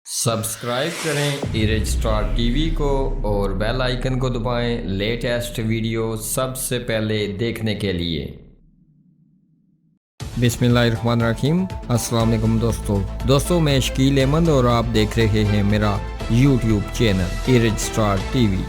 Subscribe کریں ایرج star T V کو اور بیل آئیکن کو دبائیں لیٹسٹ ویڈیو سب سے پہلے دیکھنے کے لیے۔ بسم اللہ الرحمن الرحیم۔ السلام علیکم دوستو میں شکیل احمد اور آپ دیکھ رہے ہیں میرا YouTube channel ایرج star T V.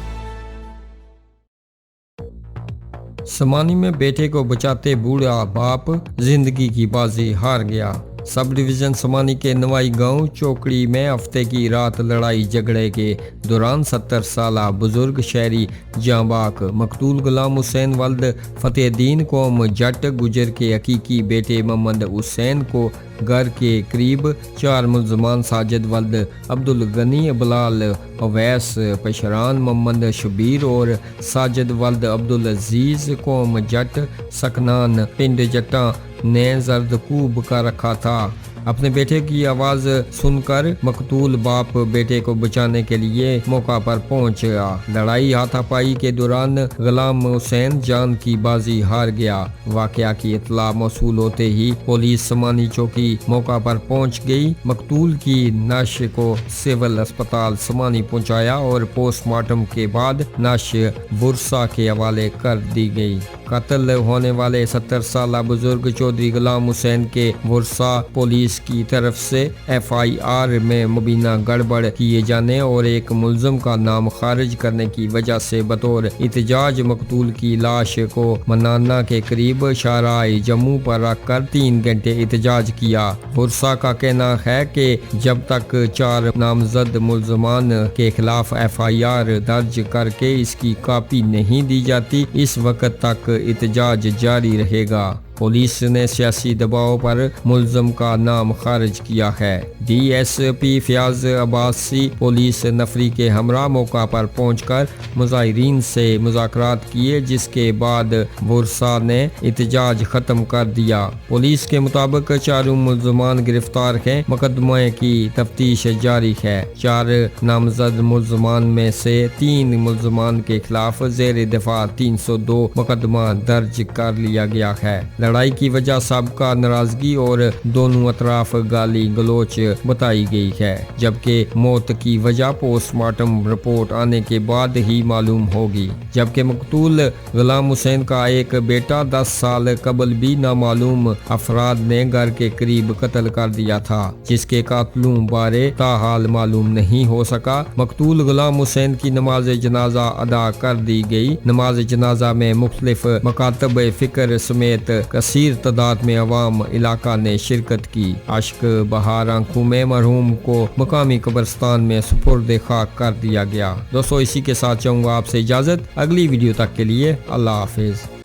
سمانی میں بیٹے کو بچاتے بوڑھا باپ زندگی کی بازی ہار گیا۔ سب ڈویژن سمانی کے نوائی گاؤں چوکڑی میں ہفتے کی رات لڑائی جھگڑے کے دوران 70 سالہ بزرگ شہری جاں باک مقتول غلام حسین ولد فتح الدین قوم جٹ گجر کے حقیقی بیٹے محمد حسین کو گھر کے قریب 4 ملزمان ساجد ولد عبدالغنی بلال اویس پشران محمد شبیر اور ساجد ولد عبدالعزیز قوم جٹ سکنان پنڈ جٹاں نے زرد کوب کا رکھا تھا۔ اپنے بیٹے کی آواز سن کر مقتول باپ بیٹے کو بچانے کے لیے موقع پر پہنچ گیا۔ لڑائی ہاتھا پائی کے دوران غلام حسین جان کی بازی ہار گیا۔ واقعہ کی اطلاع موصول ہوتے ہی پولیس سمانی چوکی موقع پر پہنچ گئی۔ مقتول کی نعش کو سول اسپتال سمانی پہنچایا اور پوسٹ مارٹم کے بعد نعش برسا کے حوالے کر دی گئی۔ قتل ہونے والے 70 سالہ بزرگ چودھری غلام حسین کے ورثا پولیس کی طرف سے FIR میں مبینہ گڑبڑ کیے جانے اور ایک ملزم کا نام خارج کرنے کی وجہ سے بطور احتجاج مقتول کی لاش کو منانا کے قریب شاہراہ جموں پر رکھ کر 3 گھنٹے احتجاج کیا۔ ورثا کا کہنا ہے کہ جب تک 4 نامزد ملزمان کے خلاف FIR درج کر کے اس کی کاپی نہیں دی جاتی اس وقت تک احتجاج جاری رہے گا۔ پولیس نے سیاسی دباؤ پر ملزم کا نام خارج کیا ہے۔ DSP فیاض عباسی پولیس نفری کے ہمراہ موقع پر پہنچ کر مظاہرین سے مذاکرات کیے جس کے بعد ورثا نے احتجاج ختم کر دیا۔ پولیس کے مطابق 4 ملزمان گرفتار ہیں۔ مقدمے کی تفتیش جاری ہے۔ 4 نامزد ملزمان میں سے 3 ملزمان کے خلاف زیر دفاع 302 مقدمہ درج کر لیا گیا ہے۔ لڑائی کی وجہ سابقہ ناراضگی اور دونوں اطراف گالی گلوچ بتائی گئی ہے، جبکہ موت کی وجہ پوسٹ مارٹم رپورٹ آنے کے بعد ہی معلوم ہوگی۔ جبکہ مقتول غلام حسین کا ایک بیٹا 10 سال قبل بھی نامعلوم افراد نے گھر کے قریب قتل کر دیا تھا، جس کے قاتلوں بارے تاحال معلوم نہیں ہو سکا۔ مقتول غلام حسین کی نماز جنازہ ادا کر دی گئی۔ نماز جنازہ میں مختلف مکاتب فکر سمیت کثیر تعداد میں عوام علاقہ نے شرکت کی۔ اشک بہار آنکھوں میں مرحوم کو مقامی قبرستان میں سپرد خاک کر دیا گیا۔ دوستو اسی کے ساتھ چاہوں گا آپ سے اجازت، اگلی ویڈیو تک کے لیے اللہ حافظ۔